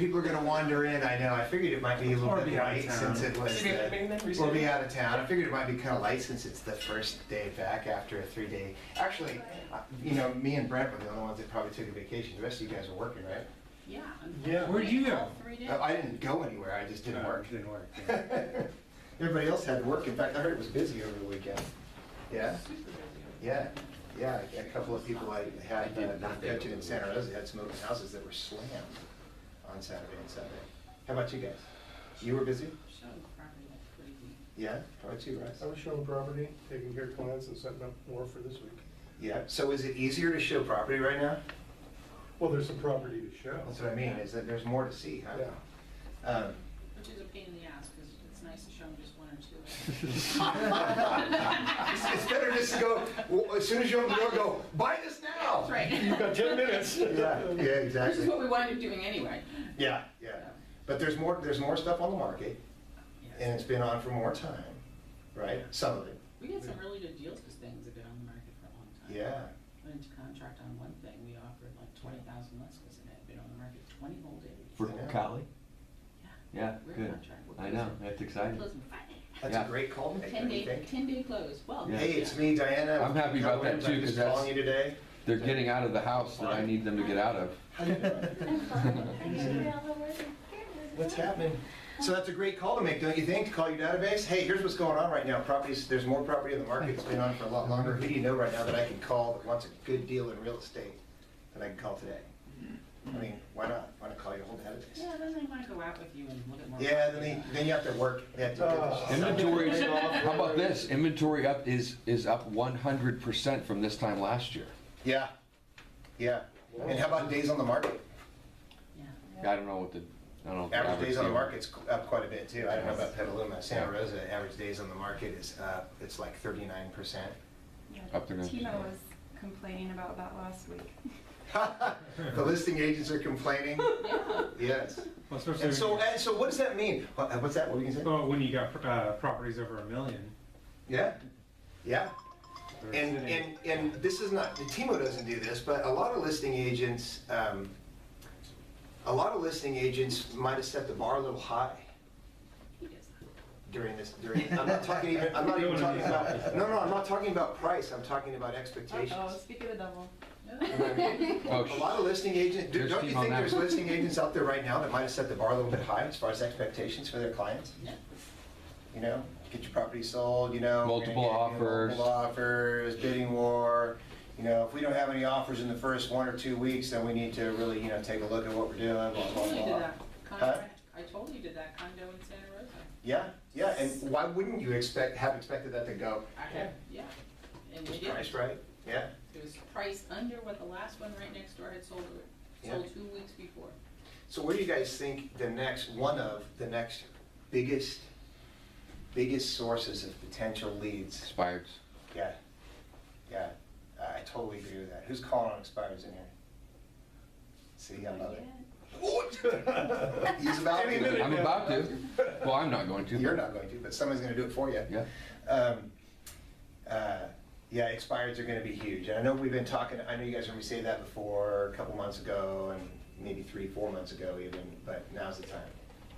people are gonna wander in, I know. I figured it might be a little bit light since it was, or be out of town. I figured it might be kind of light since it's the first day back after a 3-day. Actually, you know, me and Brent were the only ones that probably took a vacation. The rest of you guys are working, right? Yeah. Where'd you go? 3 days. I didn't go anywhere, I just didn't work. Didn't work. Yeah. Everybody else had to work. In fact, I heard it was busy over the weekend. Yeah? Super busy. Yeah. Yeah, a couple of people I had coaching in Santa Rosa had some open houses that were slammed on Saturday and Sunday. How about you guys? You were busy? Showing property like crazy. Yeah? How about you, Bryce? I was showing property, taking care of clients and setting up more for this week. Yeah. So is it easier to show property right now? Well, there's some property to show. That's what I mean, is that there's more to see, huh? Yeah. Which is a pain in the ass, because it's nice to show them just one or two. It's better just to go, well, as soon as you open the door, go, buy this now! That's right. You've got 10 minutes. Yeah, Which is exactly. what we wind up doing anyway. Yeah, yeah. But there's more stuff on the market, Yes. and it's been on for more time, right? Some of it. We get some really good deals because things have been on the market for a long time. Yeah. Went into contract on one thing, we offered like 20,000 less because it had been on the market 20 whole days. For Yeah. Cali? Yeah. Yeah, We're in good. contract. We're I know, closing. that's We're exciting. closing Friday. That's Yeah. a great call to make, don't you think? 10-day close. Well, Yeah. Hey, it's me, Diana. I'm happy about that, too, I'm just 'cause that's- calling you today. They're getting out of the house that I need them to get out of. What's happening? So that's a great call to make, don't you think? To call your database. Hey, here's what's going on right now. Properties, there's more property in the market. It's been on for a lot longer. Who do you know right now that I can call that wants a good deal in real estate that I can call today? I mean, why not? Why not call your whole database? yeah, then they might go out with you and look at more. Yeah, property. then you have to work. You have to do this. Inventory, how about this? Inventory up is up 100% from this time last year. Yeah, yeah. And how about days on the market? Yeah. I don't know what the, I don't know. what the Average days on the deal- market's up quite a bit too. I don't know about Petaluma. Santa Rosa, average days on the market is up, it's like 39%. Up there now. Timo was complaining about that last week. The listing agents are complaining. Yeah. Yes. Well, especially And so what does that mean? What's that? What were you gonna say? when you got properties over $1 million. Yeah, yeah. they're And sitting- this is not, Timo doesn't do this, but a lot of listing agents, might have set the bar a little high He does that. during this, I'm not talking about price, I'm talking about expectations. Uh-oh, speak of the devil. You know what I mean? Oh, A lot of listing agents, There's don't you Timo think now. there's listing agents out there right now that might have set the bar a little bit high as far as expectations for their clients? Yeah. You know, get your property sold, you know. we're gonna Multiple get, offers. Multiple offers, bidding war. You know, if we don't have any offers in the first 1 or 2 weeks, then we need to really, you know, take a look at what we're doing, blah, I blah, totally did blah. that. I totally did that condo in Santa Rosa. Yeah, yeah, and why wouldn't you have expected that to go? I had, yeah. And we It's did. priced right, yeah. It was priced under what the last one right next door had sold, Yeah. sold 2 weeks before. So what do you guys think one of the next biggest sources of potential leads? Expireds. Yeah, yeah, I totally agree with that. Who's calling on expires in here? See, I love it. He's about to. I'm about to. Well, I'm not going to. You're not going to, but somebody's going to do it for you. Yeah. Yeah, expireds are going to be huge. And I know we've been talking, I know you guys heard me say that before a couple months ago and maybe 3-4 months ago even, but now's the time.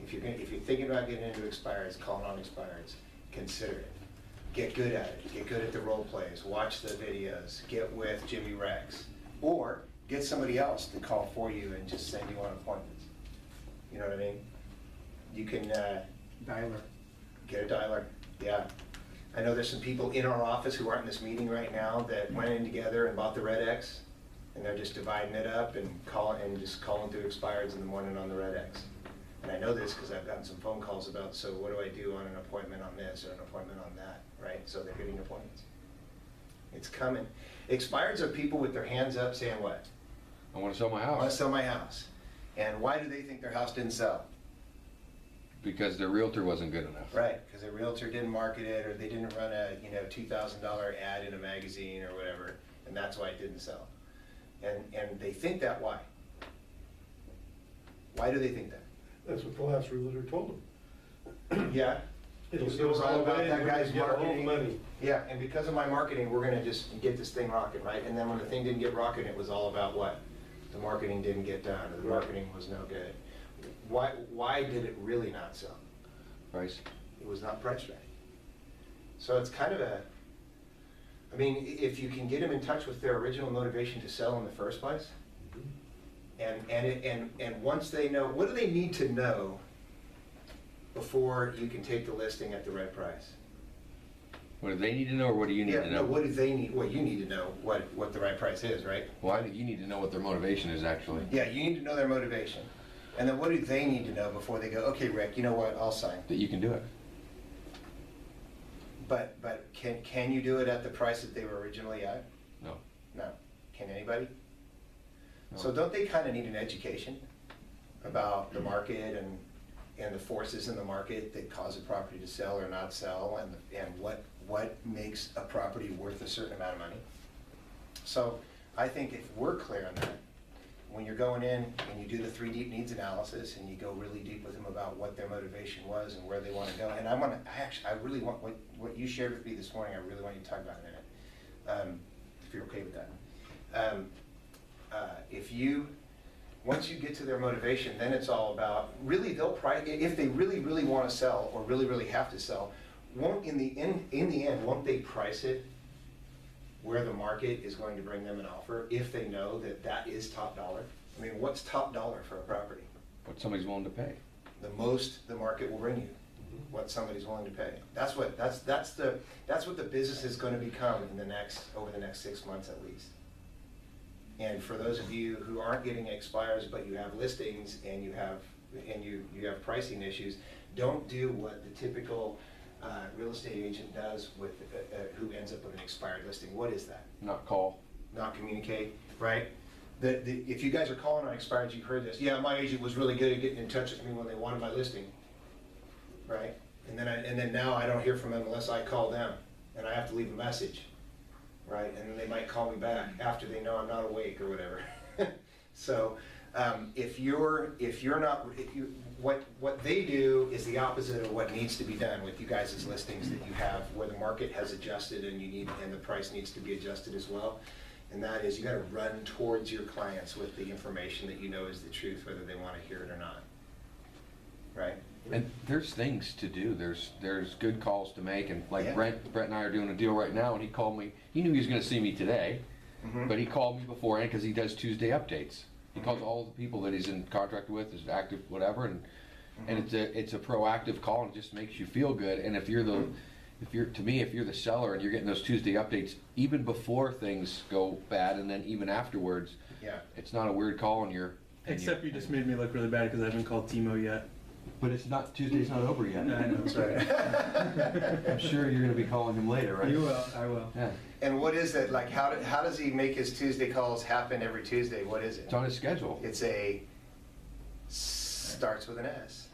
If you're thinking about getting into expireds, calling on expireds, consider it. Get good at it. Get good at the role plays. Watch the videos. Get with Jimmy Rex. Or get somebody else to call for you and just send you on appointments. You know what I mean? You can Dialer. get a dialer. Yeah. I know there's some people in our office who aren't in this meeting right now that went in together and bought the Red X, and they're just dividing it up and just calling through expireds in the morning on the Red X. And I know this because I've gotten some phone calls about, so what do I do on an appointment on this or an appointment on that, right? So they're getting appointments. It's coming. Expireds are people with their hands up saying what? I want to sell my I want to house sell my house. And why do they think their house didn't sell? because their realtor wasn't good enough. Right, because a realtor didn't market it, or they didn't run a $2,000 ad in a magazine or whatever, and that's why it didn't sell. And they think that why? Why do they think that? That's what the last realtor told them. Yeah, it was all about that guy's Get all the marketing. money. Yeah, and because of my marketing, we're gonna just get this thing rocking, right? And then when the thing didn't get rocking, it was all about what? The marketing didn't get done, or the marketing was no good. why did it really not sell? Price. It was not priced right. So it's kind of I mean, if you can get them in touch with their original motivation to sell in the first place, and once they know, what do they need to know before you can take the listing at the right price? What do they need to know, or what do you need Yeah, to no, know? what do they need, well, you need to know what the right price is, right? Well, I think you need to know what their motivation is, actually. Yeah, you need to know their motivation. And then what do they need to know before they go, okay, Rick, you know what, I'll sign. That you can do it. But can you do it at the price that they were originally at? No. No. Can anybody? No. So don't they kind of need an education about the market and the forces in the market that cause a property to sell or not sell, and what makes a property worth a certain amount of money? So I think if we're clear on that, when you're going in and you do the 3 deep needs analysis and you go really deep with them about what their motivation was and where they want to go, and I really want what you shared with me this morning, I really want you to talk about in a minute, if you're okay with that. Once you get to their motivation, then it's all about, really they'll price, if they really, really want to sell or really, really have to sell, in the end, won't they price it where the market is going to bring them an offer if they know that that is top dollar? I mean, what's top dollar for a property? What somebody's willing to pay. The most the market will bring you, what somebody's willing to pay. That's what the business is going to become over the next 6 months at least. And for those of you who aren't getting expires, but you have listings and you have pricing issues, don't do what the typical real estate agent does with who ends up with an expired listing. What is that? Not call. Not communicate, right? If you guys are calling on expired, you've heard this. Yeah, my agent was really good at getting in touch with me when they wanted my listing, right? And then now I don't hear from them unless I call them, and I have to leave a message, right? And then they might call me back after they know I'm not awake or whatever. So what they do is the opposite of what needs to be done with you guys' listings that you have, where the market has adjusted and the price needs to be adjusted as well. And that is, you gotta run towards your clients with the information that you know is the truth, whether they wanna hear it or not, right? And there's things to do. There's good calls to make, and like Yeah. Brett and I are doing a deal right now, and he called me. He knew he was going to see me today, Mhm. but he called me beforehand because he does Tuesday updates. He calls all the people that he's in contract with, is active, whatever, and it's a proactive call, and it just makes you feel good. And if you're the seller and you're getting those Tuesday updates even before things go bad, and then even afterwards, Yeah. it's not a weird call, and you're. Except you just made me look really bad because I haven't called Timo yet. But it's not, Tuesday's not over yet. I know, that's right. I'm sure you're gonna be calling him later, right? You will, I will. Yeah, And what is it, like, how does he make his Tuesday calls happen every Tuesday? What is it? it's on his schedule. Starts with an S.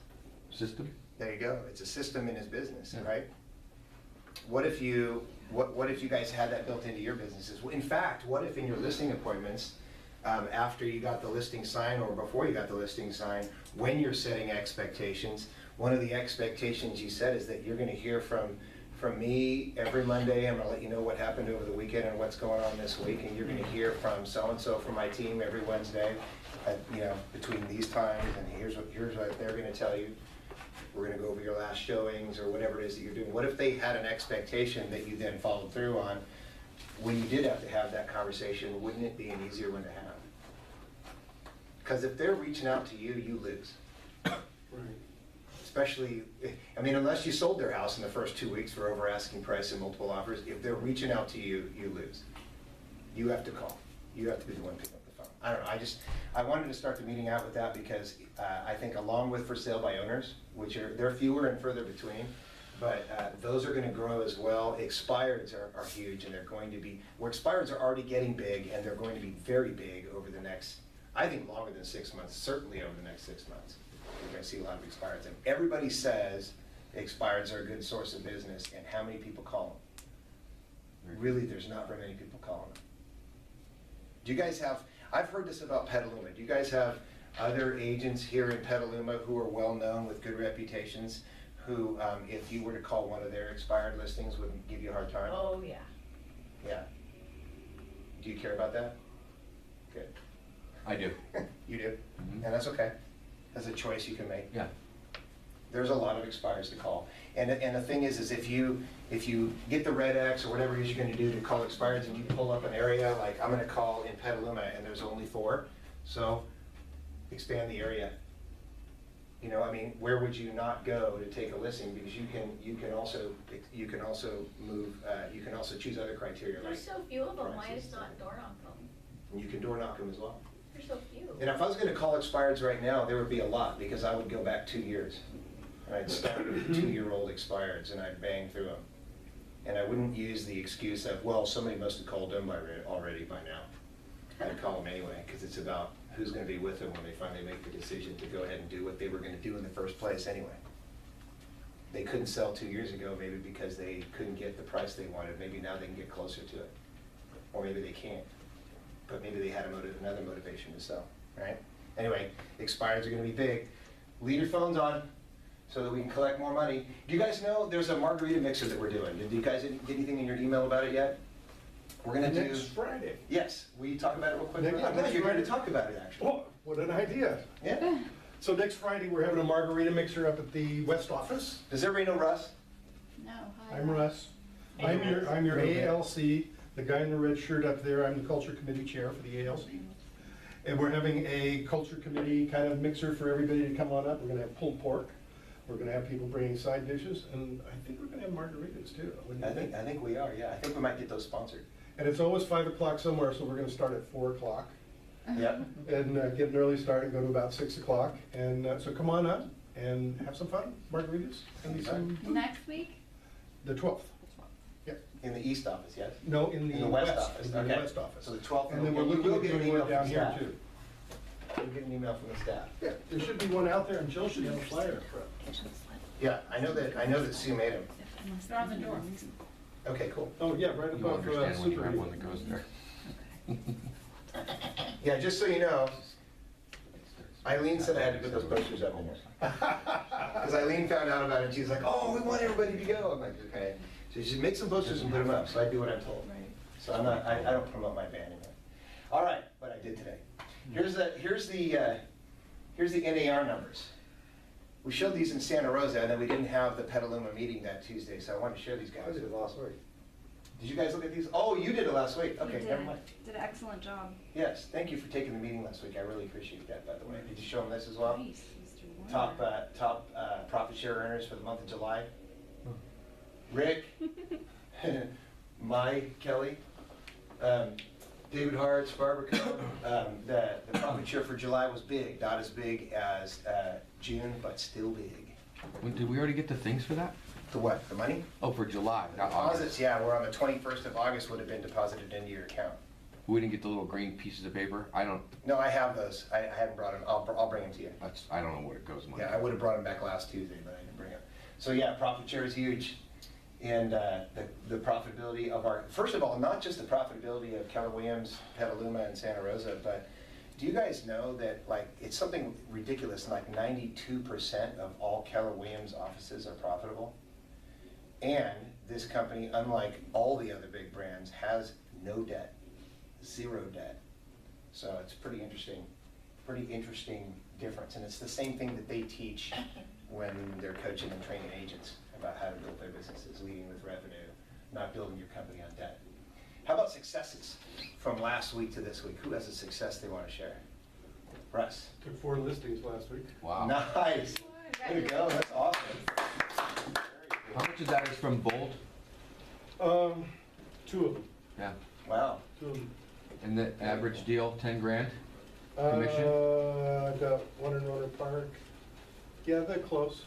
System? There you go. It's a system in his business, Yeah. right? What if you guys had that built into your businesses? In fact, what if in your listing appointments, after you got the listing signed or before you got the listing signed, when you're setting expectations, one of the expectations you set is that you're gonna hear from me every Monday. I'm gonna let you know what happened over the weekend and what's going on this week, and you're gonna hear from so-and-so from my team every Wednesday, between these times, and here's what they're gonna tell you. We're gonna go over your last showings or whatever it is that you're doing. What if they had an expectation that you then followed through on? When you did have to have that conversation, wouldn't it be an easier one to have? Because if they're reaching out to you, you lose. Right. Especially, unless you sold their house in the first 2 weeks for over asking price and multiple offers, if they're reaching out to you, you lose. You have to call. You have to be the one picking up the phone. I don't know, I wanted to start the meeting out with that because I think along with for sale by owners, which they're fewer and further between, but those are gonna grow as well. Expireds are huge, and they're going to be, where expireds are already getting big, and they're going to be very big over the next, I think longer than 6 months, certainly over the next 6 months. You're gonna see a lot of expireds. And everybody says expireds are a good source of business, and how many people call them? Really, there's not very many people calling them. Do you guys have, I've heard this about Petaluma, do you guys have other agents here in Petaluma who are well-known with good reputations, who, if you were to call one of their expired listings, would give you a hard time? Oh, yeah. Yeah. Do you care about that? Good. I do. You do? Mhm. And that's okay. as a choice you can make. Yeah. There's a lot of expires to call. And the thing is if you get the red X or whatever it is you're gonna do to call expires and you pull up an area, like I'm gonna call in Petaluma and there's only 4, so expand the area. You know, I mean, where would you not go to take a listing? Because you can also move, you can also choose other criteria like. There's so few of them, why prices. just not door knock them? You can door knock them as well. There's so few. And if I was gonna call expireds right now, there would be a lot, because I would go back 2 years. And I'd start with 2-year-old expireds, and I'd bang through them. And I wouldn't use the excuse of, well, somebody must have called them already by now. I'd call them anyway, because it's about who's gonna be with them when they finally make the decision to go ahead and do what they were gonna do in the first place anyway. They couldn't sell 2 years ago, maybe because they couldn't get the price they wanted. Maybe now they can get closer to it. Or maybe they can't. But maybe they had another motivation to sell, right? Anyway, expireds are gonna be big. Leave your phones on so that we can collect more money. Do you guys know there's a margarita mixer that we're doing? Did you guys get anything in your email about it yet? We're gonna do. Next Friday. Yes, will you talk about it real quick? Yeah, I'm glad next you're here to Friday. talk about it, actually. Oh, what an idea. Yeah. So next Friday, we're having a margarita mixer up at the West office. Does everybody know Russ? No, hi. I'm Russ. I'm your ALC, the guy in the red shirt up there. I'm the culture committee chair for the ALC. And we're having a culture committee kind of mixer for everybody to come on up. We're gonna have pulled pork. We're gonna have people bringing side dishes, and I think we're gonna have margaritas too. What do you I think we are, yeah. I think we might get those sponsored. And it's always 5 o'clock somewhere, so we're gonna start at 4 o'clock. Yep. And get an early start and go to about 6 o'clock. And so come on up and have some fun, margaritas. And some food. Next week? The 12th. Yeah. In the east office, yes? No, in the west west. office, In the okay. west office. So the 12th. And then we're you looking will at get an doing email one down from here staff. too. You'll get an email from the staff. Yeah, there should be one out there, and Jill should have a flyer up front. Yeah, I know that Sue made them. They're on the door. Okay, cool. Oh, yeah, right You will above understand when you Super have Eagle. one that goes there. Yeah, just so you know, Eileen said I had to put those posters up in here. Because Eileen found out about it, and she's like, oh, we want everybody to go. I'm like, okay. So she said, make some posters and put them up, so I do what I'm told. So I don't promote my band anymore. All right, what I did today. Here's the NAR numbers. We showed these in Santa Rosa, and then we didn't have the Petaluma meeting that Tuesday, so I wanted to share these guys. I did it last week. Did you guys look at these? Oh, you did it last week. You Okay, did. never mind. Did an excellent job. Yes, thank you for taking the meeting last week. I really appreciate that, by the way. Did you show them this as well? Nice, Mr. Warner. Top profit share earners for the month of July. Rick, Kelly, David Hart's, Barbara Coe. The profit share for July was big, not as big as June, but still big. Did we already get the things for that? The what, the money? Oh, for July, not Deposits, August. yeah, we're on the 21st of August would have been deposited into your account. We didn't get the little green pieces of paper? I don't, No, I have those. I haven't brought them. I'll bring them to you. I don't know where it goes. Money. Yeah, I would have brought them back last Tuesday, but I didn't bring them. So yeah, profit share is huge. And the profitability of our, first of all, not just the profitability of Keller Williams, Petaluma, and Santa Rosa, but do you guys know that like it's something ridiculous, like 92% of all Keller Williams offices are profitable? And this company, unlike all the other big brands, has no debt, 0 debt. So it's pretty interesting difference. And it's the same thing that they teach when they're coaching and training agents about how to build their businesses, leading with revenue, not building your company on debt. How about successes from last week to this week? Who has a success they want to share? Russ. Took 4 listings last week. Wow. Nice. Way to go. That's awesome. How much of that is from Bolt? 2 of them. Yeah. Wow. 2 of them. And the average deal, 10 grand? Commission? I got one in Roder Park. Yeah, they're close.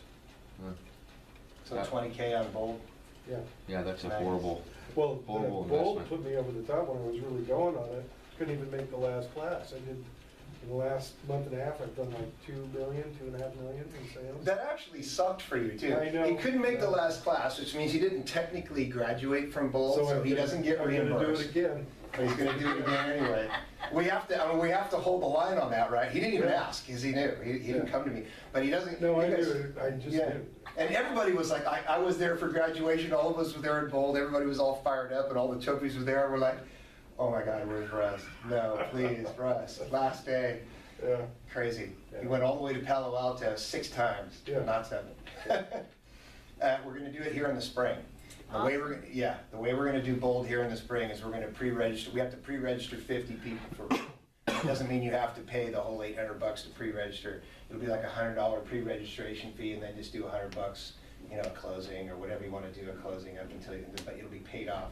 So 20K on Bold. Yeah. Yeah, that's a Nice. horrible. Well, Horrible Bold investment. put me over the top when I was really going on it. Couldn't even make the last class. I did, in the last month and a half, I've done like 2 million, 2.5 million in sales. That actually sucked for you too. I know. He couldn't make the Yeah. last class, which means he didn't technically graduate from Bold, so I'm he doesn't get I'm gonna do reimbursed. it again. But he's gonna do it again anyway. We have to hold the line on that, right? He didn't even Yeah. ask, because he knew. He didn't Yeah. come to me, but he doesn't. No, I you guys- knew it. I just Yeah. knew. And everybody was like, I was there for graduation, all of us were there in Bold, everybody was all fired up, and all the trophies were there, and we're like, oh my God, where's Russ? No, please, Russ, last day. Yeah. Crazy. He Yeah. went all the way to Palo Alto 6 times, Yeah. not 7. We're gonna do it here in the spring. The way we're, yeah, the way we're gonna do Bold here in the spring is we're gonna pre-register, we have to pre-register 50 people for, it doesn't mean you have to pay the whole $800 to pre-register. It'll be like a $100 pre-registration fee, and then just do $100, you know, at closing, or whatever you wanna do at closing up until, but it'll be paid off.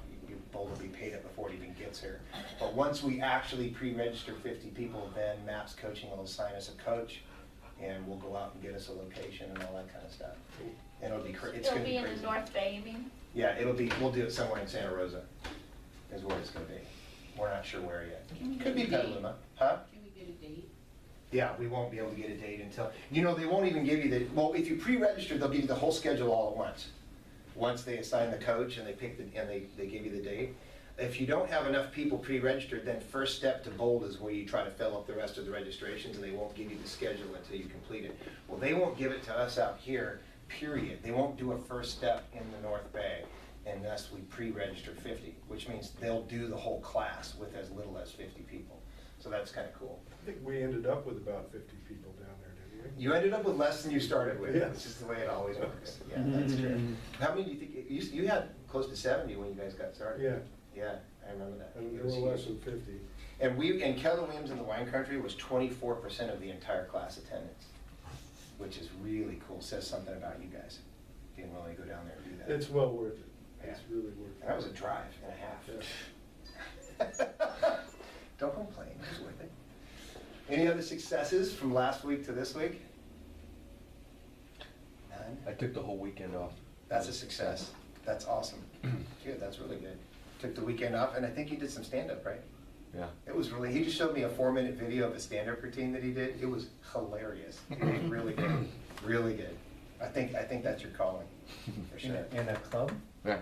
Bold will be paid up before it even gets here. But once we actually pre-register 50 people, then MAPS Coaching will assign us a coach, and we'll go out and get us a location and all that kind of stuff. And it'll be, it's It'll gonna be be in the crazy. North Bay, you mean? Yeah, we'll do it somewhere in Santa Rosa, is where it's gonna be. We're not sure where yet. Can we Could get be a date? Petaluma, huh? Can we get a date? Yeah, we won't be able to get a date until, you know, they won't even give you the, well, if you pre-register, they'll give you the whole schedule all at once. Once they assign the coach and they pick the, and they give you the date. If you don't have enough people pre-registered, then first step to Bold is where you try to fill up the rest of the registrations, and they won't give you the schedule until you complete it. Well, they won't give it to us out here, period. They won't do a first step in the North Bay unless we pre-register 50, which means they'll do the whole class with as little as 50 people. So that's kind of cool. I think we ended up with about 50 people down there, didn't we? You ended up with less than you started with. Yes. It's just the way it always works. Yeah, that's true. How many do you think, you had close to 70 when you guys got started? Yeah, Yeah, I remember that. and It there was were less huge. than 50. And Keller Williams in the wine country was 24% of the entire class attendance, which is really cool. Says something about you guys being willing to go down there and do that. It's well worth it. Yeah. It's really worth it. That was a drive and a half. Don't complain, it was worth it. Any other successes from last week to this week? None? I took the whole weekend off. That's a success. That's awesome. Good, that's really good. Took the weekend off, and I think you did some stand-up, right? Yeah. It was really, he just showed me a 4-minute video of a stand-up routine that he did. It was hilarious. It was really good, really good. I think that's your calling, for sure. In a club? Yeah.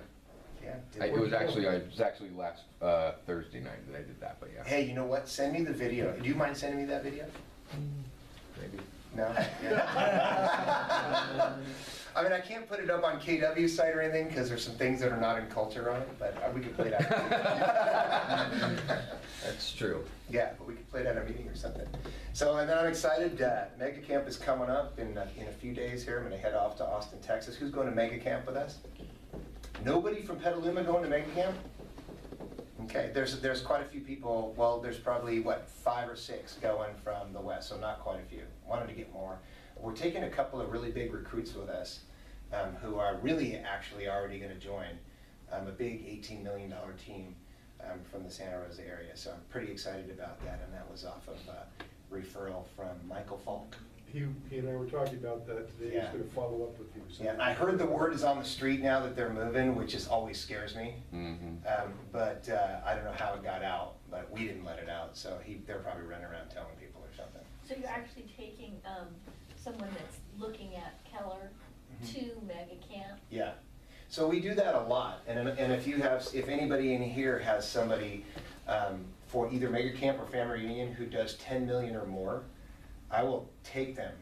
Yeah. It was actually last Thursday night that I did that, but yeah. Hey, you know what? Send me the video. Do you mind sending me that video? Maybe. No? I mean, I can't put it up on KW's site or anything, because there's some things that are not in culture on it, but we could play it out. That's true. Yeah, but we could play it at a meeting or something. So, and then I'm excited, Mega Camp is coming up in a few days here. I'm gonna head off to Austin, Texas. Who's going to Mega Camp with us? Nobody from Petaluma going to Mega Camp? Okay, there's quite a few people. Well, there's probably, what, 5 or 6 going from the west, so not quite a few. Wanted to get more. We're taking a couple of really big recruits with us who are really actually already going to join a big $18 million team from the Santa Rosa area. So I'm pretty excited about that, and that was off of referral from Michael Falk. He and I were talking about that today. Yeah. He's going to follow up with you. So. Yeah, I heard the word is on the street now that they're moving, which is always scares me. Mm-hmm. But I don't know how it got out, but we didn't let it out, so they're probably running around telling people or something. So you're actually taking someone that's looking at Keller to Mega Camp? Yeah, so we do that a lot, and if anybody in here has somebody for either Mega Camp or Family Reunion who does 10 million or more, I will take them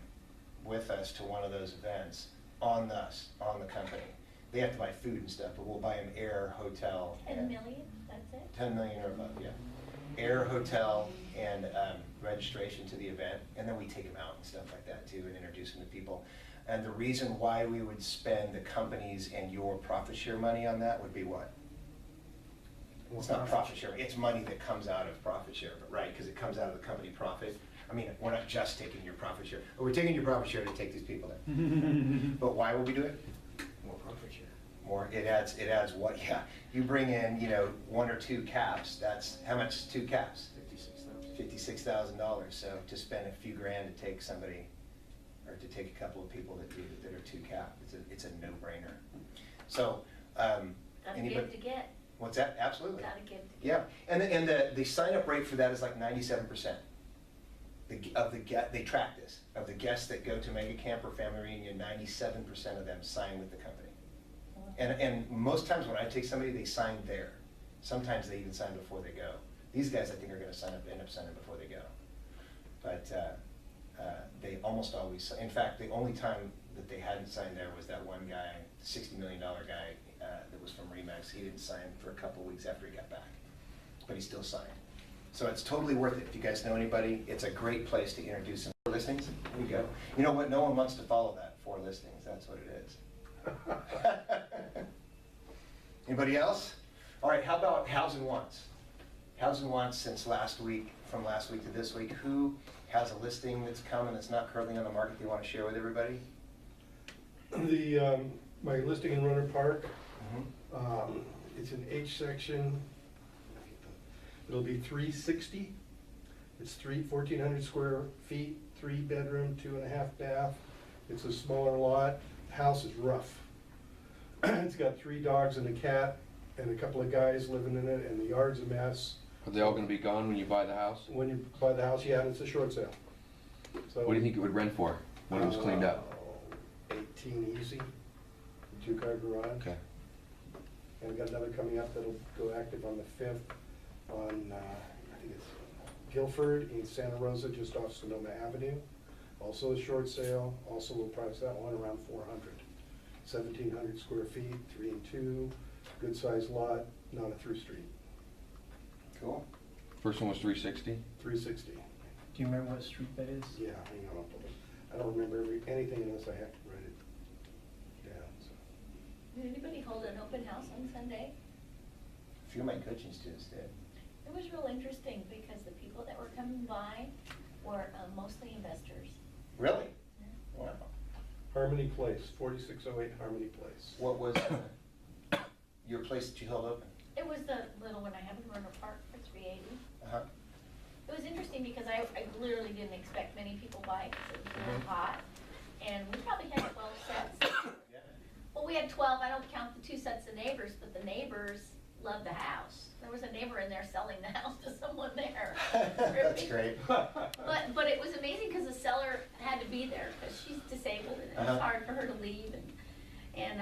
with us to one of those events on the company. They have to buy food and stuff, but we'll buy them air, hotel. 10 and million, that's it? 10 million or above, yeah. Air, hotel, and registration to the event, and then we take them out and stuff like that too, and introduce them to people. And the reason why we would spend the company's and your profit share money on that would be what? It's not profit share, it's money that comes out of profit share, but right, because it comes out of the company profit. I mean, we're not just taking your profit share, but we're taking your profit share to take these people in. But why would we do it? More profit share. More, it adds what, yeah, you bring in, 1 or 2 caps, that's, how much is 2 caps? $56,000, so to spend a few grand to take somebody, or to take a couple of people that are 2 cap, it's a no-brainer. So, Gotta anybody? give to get, What's that? Absolutely. gotta give to get. Yeah, and the sign-up rate for that is like 97%. They track this, of the guests that go to Mega Camp or Family Reunion, 97% of them sign with the company. And most times when I take somebody, they sign there. Sometimes they even sign before they go. These guys, I think, are gonna end up signing before they go. But they almost always, in fact, the only time that they hadn't signed there was that one guy, $60 million guy that was from Remax. He didn't sign for a couple of weeks after he got back, but he still signed. So it's totally worth it. If you guys know anybody, it's a great place to introduce them. 4 listings, there you go. You know what, no one wants to follow that, 4 listings, that's what it is. Anybody else? All right, how about housing wants? Housing wants since last week, from last week to this week, who has a listing that's coming that's not currently on the market they want to share with everybody? My listing in Runner Park, it's an H section. It'll be 360. It's 1,400 square feet, 3 bedroom, 2.5 bath. It's a smaller lot. House is rough. It's got 3 dogs and a cat and a couple of guys living in it, and the yard's a mess. Are they all gonna be gone when you buy the house? When you buy the house, yeah, and it's a short sale. So, What do you think it would rent for when it was cleaned up? 18 easy, 2-car garage. Okay. And we got another coming up that'll go active on the 5th on, I think it's Guilford in Santa Rosa, just off Sonoma Avenue. Also a short sale. Also we'll price that one around 400. 1,700 square feet, 3 and 2, good sized lot, not a through street. Cool. First one was 360? 360. Do you remember what street that is? Yeah, hang on, I'll pull it. I don't remember anything unless I have to write it down. So. Did anybody hold an open house on Sunday? A few of my coaching students did. It was real interesting because the people that were coming by were mostly investors. Really? Wow. Harmony Place, 4608 Harmony Place. What was your place that you held open? It was the little one I have in Runner Park for 380. Uh-huh. It was interesting because I literally didn't expect many people by because it was really hot. And we probably had 12 sets. Yeah. Well, we had 12. I don't count the 2 sets of neighbors, but the neighbors loved the house. There was a neighbor in there selling the house to someone there. That's great. But it was amazing because the seller had to be there because she's disabled and it's hard for her to leave. And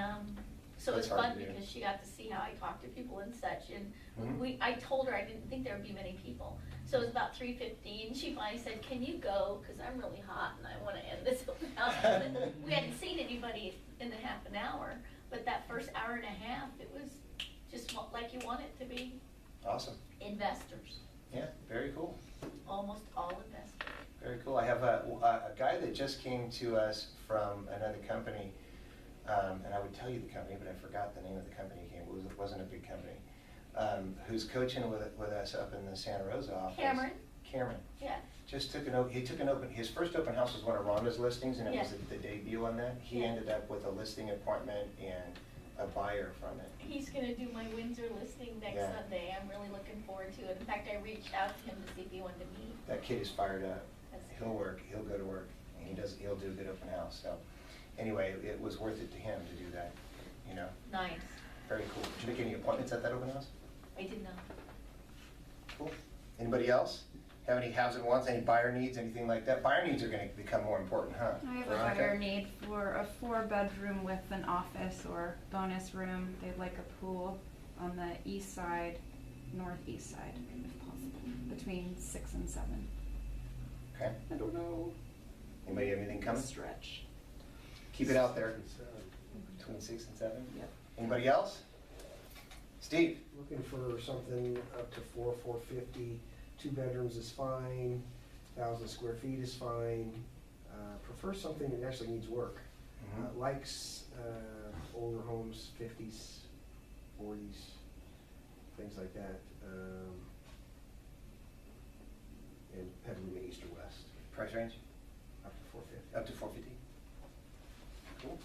so it was That's hard fun to do. because she got to see how I talk to people and such. And Mhm. I told her I didn't think there would be many people. So it was about 3:15. She finally said, "Can you go? Because I'm really hot and I want to end this open house." We hadn't seen anybody in a half an hour, but that first hour and a half, it was just like you want it to be. Awesome. Investors, Yeah, very cool. almost all investors. Very cool. I have a guy that just came to us from another company, and I would tell you the company, but I forgot the name of the company. It wasn't a big company. Who's coaching with us up in the Santa Rosa office. Cameron. Yeah. Just took his first open house was one of Rhonda's listings, and it was the debut on that. He Yeah. ended up with a listing appointment and a buyer from it. He's gonna do my Windsor listing next Yeah. Sunday. I'm really looking forward to it. In fact, I reached out to him to see if he wanted to meet. That kid is fired up. That's He'll go to work, and he'll do a good open house. So anyway, it was worth it to him to do that, you know. Nice. Very cool. Did you make any appointments at that open house? I did not. Cool. Anybody else? Have any housing wants, any buyer needs, anything like that? Buyer needs are gonna become more important, huh? I have a Veronica? buyer need for a 4-bedroom with an office or bonus room. They'd like a pool on the east side, northeast side, if possible, between 6 and 7. Okay. I don't know. Anybody have anything coming? Stretch. Keep it out there. Between 6 and 7? Yep. Anybody else? Steve? Looking for something up to 450. 2 bedrooms is fine. 1,000 square feet is fine. Prefer something that actually needs work. Likes older homes, 50s, 40s, things like that. And Petaluma east or west, Price range? up to 450. Up to 450? Cool.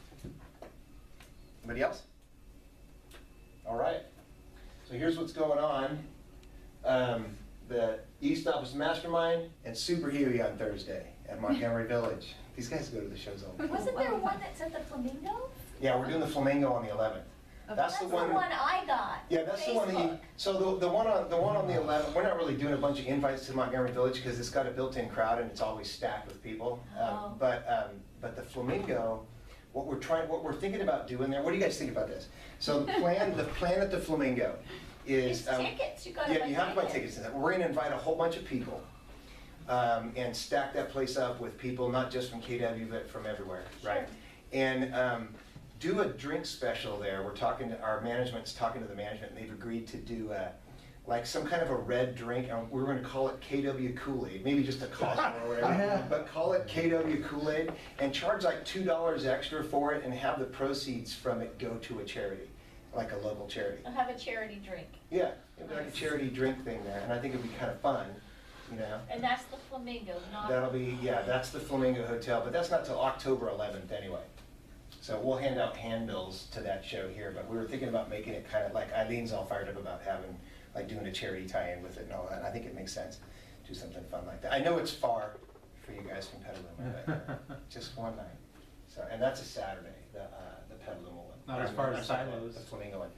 Anybody else? All right. So here's what's going on. The East Office Mastermind and Super Huey on Thursday at Montgomery Village. These guys go to the shows all the time. Wasn't there one that's at the Flamingo? Yeah, we're doing the Flamingo on the 11th. That's the one. I got. Yeah, that's the one that you, Facebook. so the one on the 11th, we're not really doing a bunch of invites to Montgomery Village because it's got a built-in crowd and it's always stacked with people. Oh. But the Flamingo, what we're thinking about doing there, what do you guys think about this? So the plan at the Flamingo is. It's tickets, you gotta Yeah, buy you have to buy tickets. tickets. We're gonna invite a whole bunch of people and stack that place up with people, not just from KW, but from everywhere, right? And do a drink special there. We're talking to our management's talking to the management, and they've agreed to do like some kind of a red drink, and we're gonna call it KW Kool-Aid, maybe just a Costco or whatever, but call it KW Kool-Aid, and charge like $2 extra for it, and have the proceeds from it go to a charity, like a local charity. I'll have a charity drink. Yeah, it'd be like a charity drink thing there, and I think it'd be kind of fun, you know? And that's the Flamingo, not. That'll be, yeah, that's the Flamingo Hotel, but that's not till October 11th anyway. So we'll hand out handbills to that show here, but we were thinking about making it kind of like, Eileen's all fired up about having, like doing a charity tie-in with it and all that. I think it makes sense, do something fun like that. I know it's far for you guys from Petaluma, but just one night. So, and that's a Saturday, the Petaluma one. Not as far as Silos. The Flamingo one.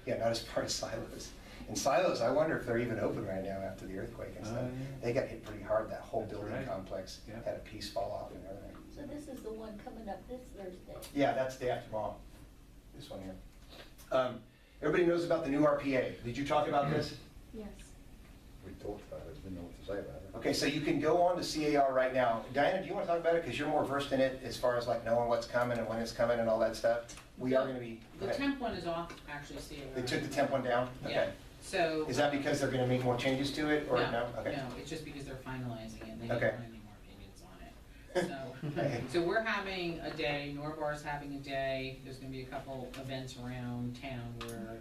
Yeah, not as far as Silos. And Silos, I wonder if they're even open right now after the earthquake and stuff. Yeah. They got hit pretty hard, that whole That's building right. complex Yeah. had a piece fall off and everything. So this is the one coming up this Thursday. Yeah, that's day after tomorrow, this one here. Everybody knows about the new RPA. Did you talk about this? Yes. We talked about it, didn't know what to say about it. Okay, so you can go on to CAR right now. Diana, do you want to talk about it? Because you're more versed in it as far as like knowing what's coming and when it's coming and all that stuff. We are gonna be, go The ahead. temp one is off, actually, CAR. They took the temp one down? Yeah, Okay. so. Is that because they're gonna make more changes to it, or no? Okay. No, it's just because they're finalizing it, and they don't Okay. want any more opinions on it. Okay. So we're having a day, Norbar's having a day, there's gonna be a couple events around town where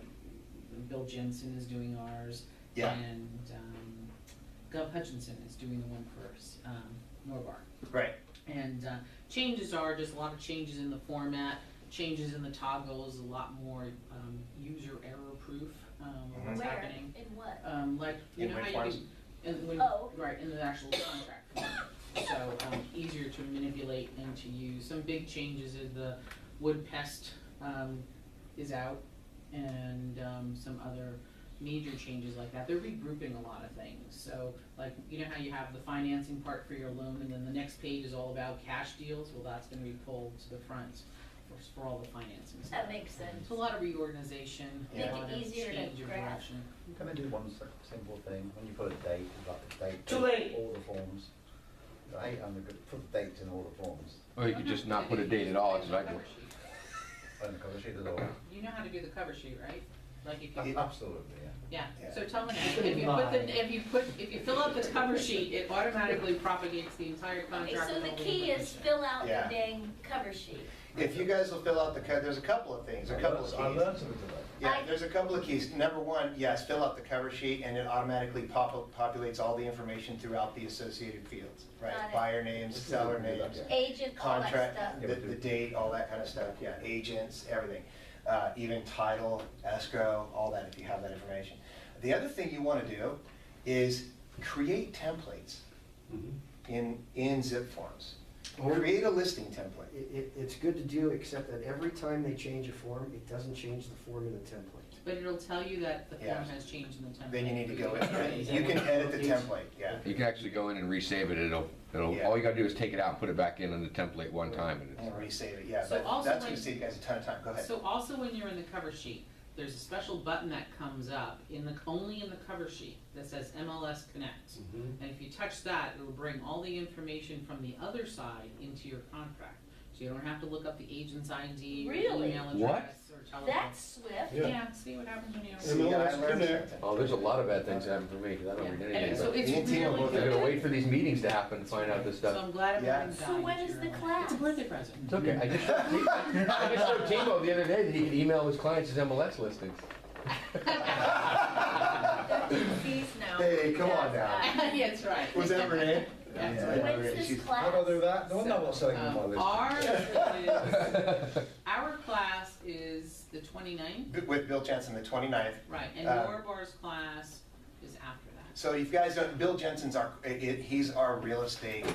Bill Jensen is doing ours. Yeah. And, Gov Hutchinson is doing the one for, Norbar. Right. And changes are just a lot of changes in the format, changes in the toggles, a lot more user error proof what's Where? happening. In what? Like, you In know which how you ones? can, when, Oh. right, in the actual contract form. So easier to manipulate and to use. Some big changes is the wood pest is out, and some other major changes like that. They're regrouping a lot of things. So like, you know how you have the financing part for your loan, and then the next page is all about cash deals? Well, that's gonna be pulled to the front for all the financing stuff. That makes sense. It's a lot of reorganization, Make a it lot of easier to change of grasp. direction. Can I do one simple thing? When you put a date, like the date. Too late. All the forms. The 800, put the dates in all the forms. Or you could just not put a date at all, it's like, Cover sheet. On the cover sheet as well. You know how to do the cover sheet, right? Like if you, Absolutely, yeah. yeah, so tell me, if you fill out the cover sheet, it automatically propagates the entire Okay, contract. so with the all key is information. fill out the Yeah. dang cover sheet. If you guys will fill out there's a couple of things, a couple of I keys. learned something today. Yeah, there's a couple of keys. Number one, yes, fill out the cover sheet, and it automatically populates all the information throughout the associated fields, right? Got it. Buyer names, seller names, Agent, all that contract, stuff. the date, all that kind of stuff, yeah, agents, everything. Even title, escrow, all that, if you have that information. The other thing you want to do is create templates in zip forms. Create a listing template. It's good to do, except that every time they change a form, it doesn't change the form in the template. But it'll tell you that the Yeah. form has changed in the template. Then you need to go in, you can edit the template, yeah. you can actually go in and resave it, Yeah. all you gotta do is take it out and put it back in on the template one time, and And it's, resave it, yeah, So but also that's when- gonna save you guys a ton of time, go ahead. So also when you're in the cover sheet, there's a special button that comes up only in the cover sheet that says MLS Connect. And if you touch that, it'll bring all the information from the other side into your contract. So you don't have to look up the agent's ID or Really? email What? address or telephone. That's swift. Yeah, see what happens when you. See, I MLS learned Connect. something. oh, there's a lot of bad things that happen for me, because I don't read Yeah, anything. and so but it's Me and Tina really both They're good. gonna wait for these meetings to happen to find out this So stuff. I'm glad I'm Yeah. having So value when to is your the life. class? It's a birthday present. It's okay, I just showed Timo the other day that he could email his clients his MLS listings. Fees now. Hey, come on now. Yeah, that's right. Was that Renee? That's Yeah. right. When's Renee, this she's- class? How do I do that? No, I'm not selling on my list. Our class is the 29th, With Bill Jensen, the 29th. right, and Um, Norbar's class is after that. So if you guys don't, Bill Jensen's he's our real estate,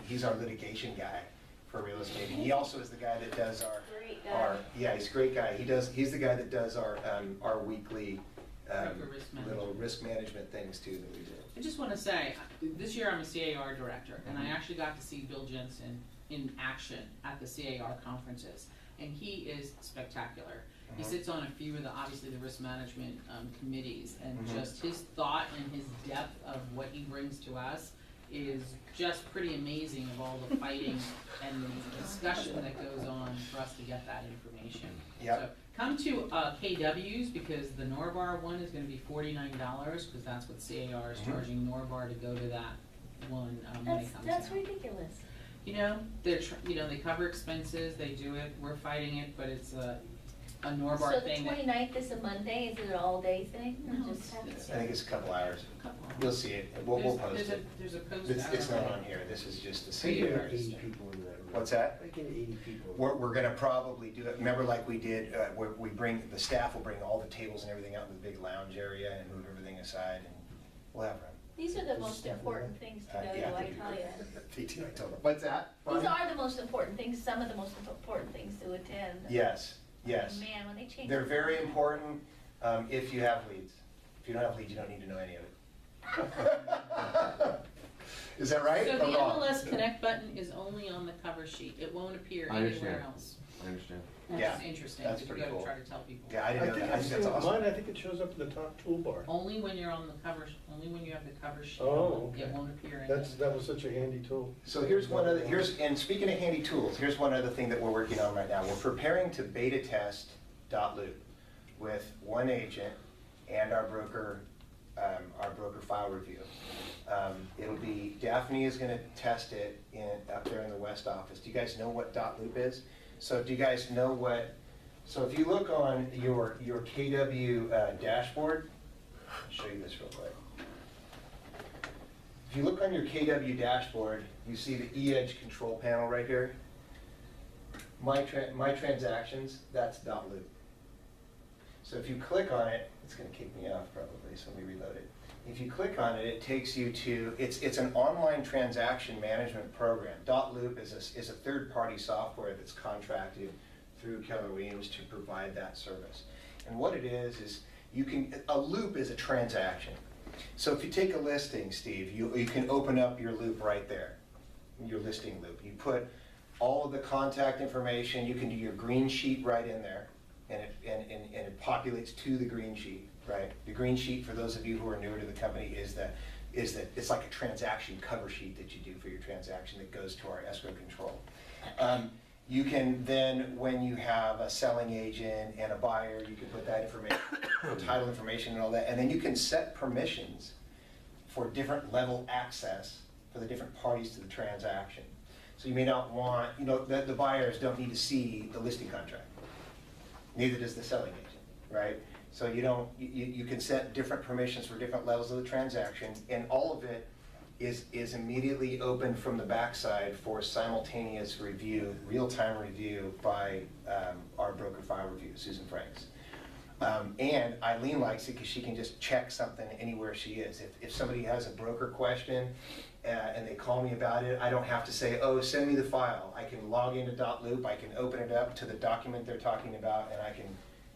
he's our litigation guy for real estate. And he also is the guy that does Great our, guy. yeah, he's a great guy. He's the guy that does our weekly, For risk little management. risk management things too that we do. I just want to say, this year I'm a CAR director, and I actually got to see Bill Jensen in action at the CAR conferences, and he is spectacular. He sits on a few of obviously the risk management committees, and just his thought and his depth of what he brings to us is just pretty amazing, of all the fighting and the discussion that goes on for us to get that information. Yep. So Come to KW's because the Norbar one is gonna be $49 because that's what CAR is charging Norbar to go to that one when it comes out. That's ridiculous. You know, they cover expenses, they do it, we're fighting it, but it's a Norbar So the thing. 29th is a Monday, is it an all-day thing? Or No, just half it's- a I day? think it's a couple hours. Couple of You'll them. see it, we'll post There's it. There's a post It's, out it's not already. on here, this is just the I can CAR. get 80 people in that room. What's that? I can get 80 people. We're gonna probably do it, remember like we did, where we bring, the staff will bring all the tables and everything out in the big lounge area and move everything aside, and we'll have room. These are the Does most staff do important that? things to go Yeah, to, I they do. tell you. They do, I told them. What's that? These Bonnie? are the most important things, some of the most important things to attend. Yes, yes. Man, when they change. They're the very format. important, if you have leads. If you don't have leads, you don't need to know any of it. Is that right? So or the wrong? MLS Connect button is only on the cover sheet, it won't appear I anywhere understand. else. I understand. Which Yeah, is interesting, that's because you pretty gotta cool. try to tell people. Yeah, I didn't know that, I think that's awesome. Mine, I think it shows up in the top toolbar. Only when you're on the cover, only when you have the cover sheet Oh, on, it okay. won't appear anywhere. That was such a handy tool. So here's one other, and speaking of handy tools, here's one other thing that we're working on right now. We're preparing to beta test .loop with one agent and our broker file review. It'll be, Daphne is gonna test it up there in the West office. Do you guys know what .loop is? So do you guys know what, so if you look on your KW dashboard, I'll show you this real quick. If you look on your KW dashboard, you see the E-Edge control panel right here. My transactions, that's .loop. So if you click on it, it's gonna kick me off probably, so let me reload it. If you click on it, it takes you to, it's an online transaction management program. .loop is a third-party software that's contracted through Keller Williams to provide that service. And what it is a loop is a transaction. So if you take a listing, Steve, you can open up your loop right there, your listing loop. You put all of the contact information, you can do your green sheet right in there, and it populates to the green sheet, right? The green sheet, for those of you who are newer to the company, is that it's like a transaction cover sheet that you do for your transaction that goes to our escrow control. You can then, when you have a selling agent and a buyer, you can put that information, title information and all that, and then you can set permissions for different level access for the different parties to the transaction. So you may not want, the buyers don't need to see the listing contract. Neither does the selling agent, right? So you can set different permissions for different levels of the transaction, and all of it is immediately open from the backside for simultaneous review, real-time review by our broker file review, Susan Franks. And Eileen likes it because she can just check something anywhere she is. If somebody has a broker question and they call me about it, I don't have to say, oh, send me the file. I can log into .loop, I can open it up to the document they're talking about, and I can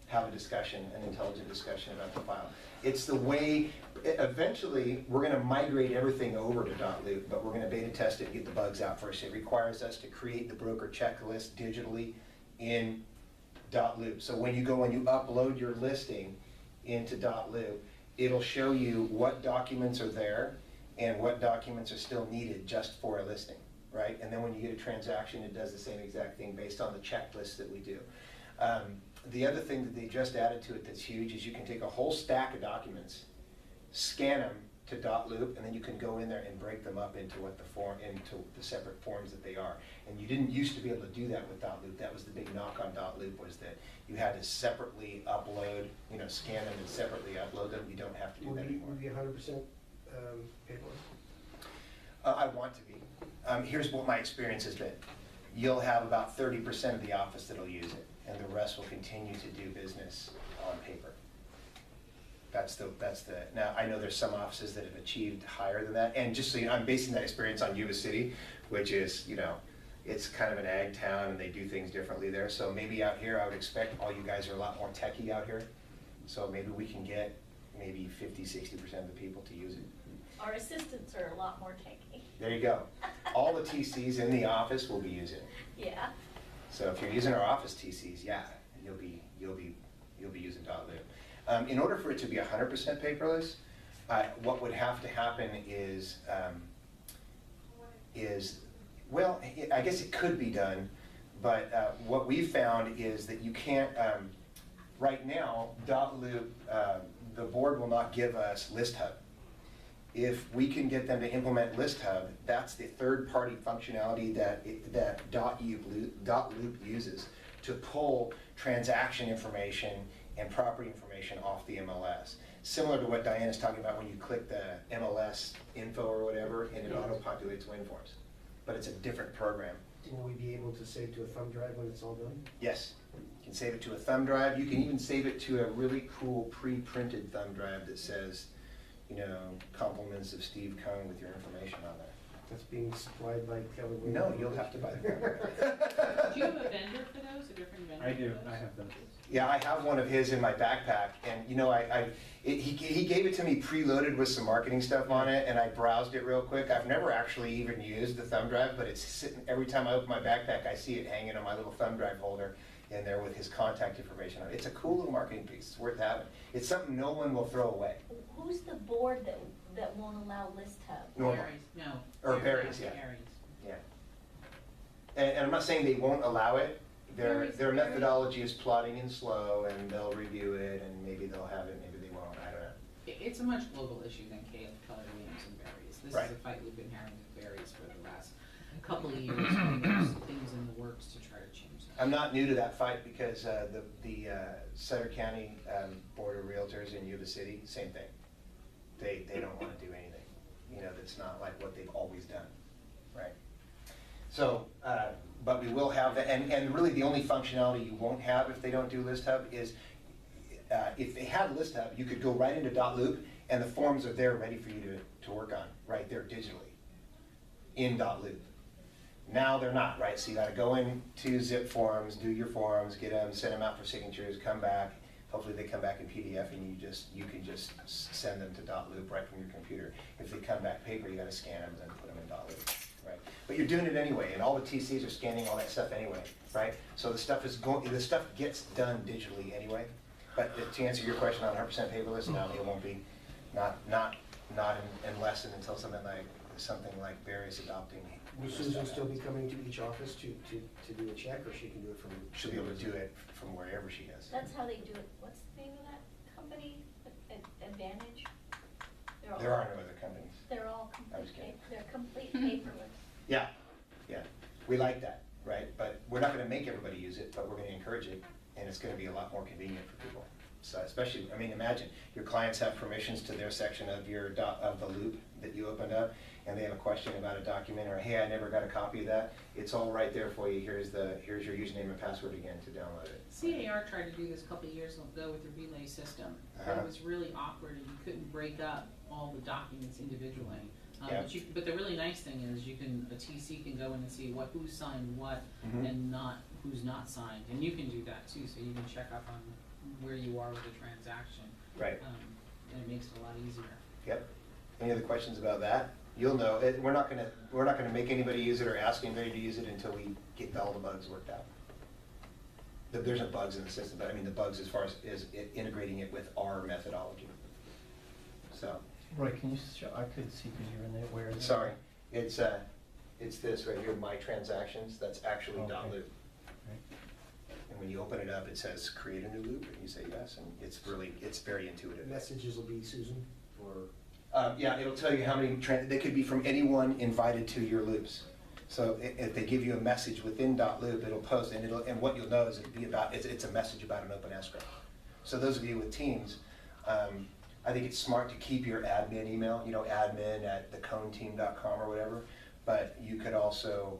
have a discussion, an intelligent discussion about the file. It's the way, eventually, we're gonna migrate everything over to .loop, but we're gonna beta test it and get the bugs out first. It requires us to create the broker checklist digitally in .loop. So when you go and you upload your listing into .loop, it'll show you what documents are there and what documents are still needed just for a listing, right? And then when you get a transaction, it does the same exact thing based on the checklist that we do. The other thing that they just added to it that's huge is you can take a whole stack of documents, scan them to .loop, and then you can go in there and break them up into into the separate forms that they are. And you didn't used to be able to do that with .loop. That was the big knock on .loop, was that you had to separately upload, scan them and separately upload them. You don't have to do that anymore. Will you be 100% paperless? I want to be. Here's what my experience has been. You'll have about 30% of the office that'll use it, and the rest will continue to do business on paper. Now, I know there's some offices that have achieved higher than that, and just so you know, I'm basing that experience on Yuba City, which is, it's kind of an ag town and they do things differently there. So maybe out here, I would expect all you guys are a lot more techie out here. So maybe we can get maybe 50–60% of the people to use it. Our assistants are a lot more techy. There you go. All the TCs in the office will be using it. Yeah. So if you're using our office TCs, yeah, you'll be using .loop. In order for it to be 100% paperless, what would have to happen is well, I guess it could be done, but what we've found is that you can't, right now, .loop, the board will not give us List Hub. If we can get them to implement List Hub, that's the third-party functionality that .loop uses to pull transaction information and property information off the MLS. Similar to what Diana's talking about when you click the MLS info or whatever, and it auto-populates wind forms. But it's a different program. Will we be able to save to a thumb drive when it's all done? Yes, you can save it to a thumb drive. You can even save it to a really cool pre-printed thumb drive that says, you know, compliments of Steve Cohn with your information on there. That's being supplied by Keller. No, you'll have to buy the thumb drive. Do you have a vendor for those, a different vendor? I do, for those? I have those. Yeah, I have one of his in my backpack, and you know, he gave it to me preloaded with some marketing stuff on it, and I browsed it real quick. I've never actually even used the thumb drive, but it's sitting, every time I open my backpack, I see it hanging on my little thumb drive holder in there with his contact information on it. It's a cool little marketing piece, it's worth having. It's something no one will throw away. Who's the board that won't allow List Hub? Normal. Berries, no. Or berries, yeah. Berries. Yeah. And I'm not saying they won't allow it. Their methodology is plotting in slow, and they'll review it, and maybe they'll have it, maybe they won't, I don't know. It's a much global issue than Keller Williams and berries. This Right. is a fight we've been having with berries for the last couple of years, and there's things in the works to try to change that. I'm not new to that fight because the Sutter County Board of Realtors in Yuba City, same thing. They don't want to do anything, you know, that's not like what they've always done, right? So, but we will have, and really the only functionality you won't have if they don't do List Hub is, if they had List Hub, you could go right into .loop and the forms are there ready for you to work on, right there digitally, in .loop. Now they're not, right? So you gotta go into zip forms, do your forms, get them, send them out for signatures, come back. Hopefully they come back in PDF and you can just send them to .loop right from your computer. If they come back paper, you gotta scan them and put them in .loop, right? But you're doing it anyway, and all the TCs are scanning all that stuff anyway, right? So the stuff gets done digitally anyway. But to answer your question on 100% paperless, no, it won't be. Not unless and until something like various adopting. Will Susan still be coming to each office to do a check, or she can do it from? She'll be able to do it from wherever she is. That's how they do it. What's the name of that company? Advantage? There are no other companies. They're all I was complete, kidding. they're complete paperless. Yeah, we like that, right? But we're not gonna make everybody use it, but we're gonna encourage it, and it's gonna be a lot more convenient for people. So especially, I mean, imagine, your clients have permissions to their section of of the loop that you opened up, and they have a question about a document, or hey, I never got a copy of that. It's all right there for you. Here's your username and password again to download it. CAR tried to do this a couple of years ago with the relay system, but it was really awkward and you couldn't break up all the documents individually. Yeah. But the really nice thing is a TC can go in and see who's signed what and who's not signed, and you can do that too, so you can check up on where you are with the transaction. Right. And it makes it a lot easier. Yep. Any other questions about that? You'll know. We're not gonna make anybody use it or ask anybody to use it until we get all the bugs worked out. There's no bugs in the system, but I mean the bugs as far as integrating it with our methodology. So. Roy, can you show, I couldn't see because you're in there, where is it? Sorry, it's this right here, My Transactions. That's actually Okay. .loop. Right. And when you open it up, it says create a new loop, and you say yes, and it's very intuitive. Messages will be Susan, or? Yeah, it'll tell you how many, they could be from anyone invited to your loops. So if they give you a message within .loop, it'll post, and what you'll know is it's a message about an open escrow. So those of you with teams, I think it's smart to keep your admin email, you know, admin@theconeteam.com or whatever, but you could also,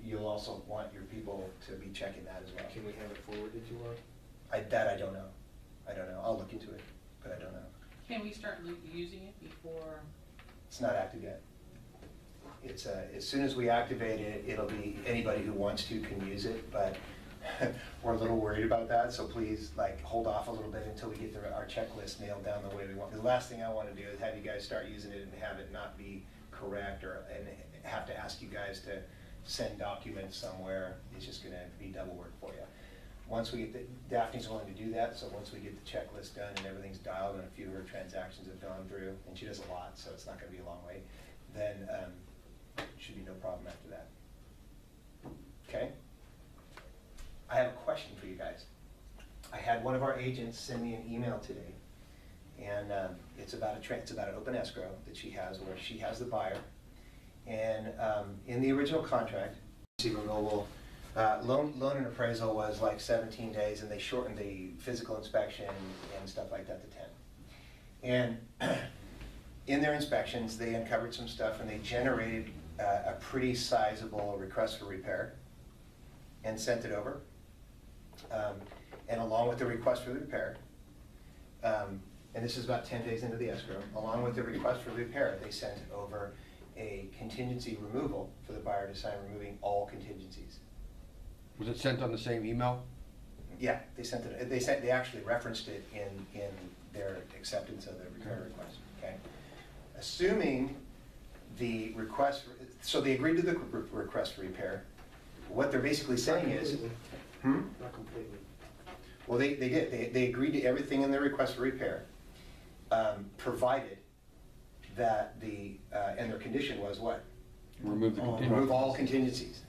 you'll also want your people to be checking that as well. Can we have it forwarded to her? I don't know. I'll look into it, but I don't know. Can we start using it before? It's not active yet. It's, as soon as we activate it, it'll be, anybody who wants to can use it, but we're a little worried about that, so please, hold off a little bit until we get our checklist nailed down the way we want. The last thing I want to do is have you guys start using it and have it not be correct, and have to ask you guys to send documents somewhere. It's just gonna be double work for you. Once we get Daphne's willing to do that, so once we get the checklist done and everything's dialed and a few of her transactions have gone through, and she does a lot, so it's not gonna be a long wait, then should be no problem after that. Okay? I have a question for you guys. I had one of our agents send me an email today, and it's about it's about an open escrow that she has, where she has the buyer. And in the original contract, removal, loan and appraisal was like 17 days, and they shortened the physical inspection and stuff like that to 10. And in their inspections, they uncovered some stuff, and they generated a pretty sizable request for repair and sent it over. And along with the request for repair, and this is about 10 days into the escrow, along with the request for repair, they sent over a contingency removal for the buyer to sign, removing all contingencies. Was it sent on the same email? Yeah, they sent it. They actually referenced it in their acceptance of the repair request. Okay, assuming the request, so they agreed to the request for repair. What they're basically saying is, Not completely. well, they did. They agreed to everything in their request for repair, provided that and their condition was what? Remove the contingencies. Remove all contingencies.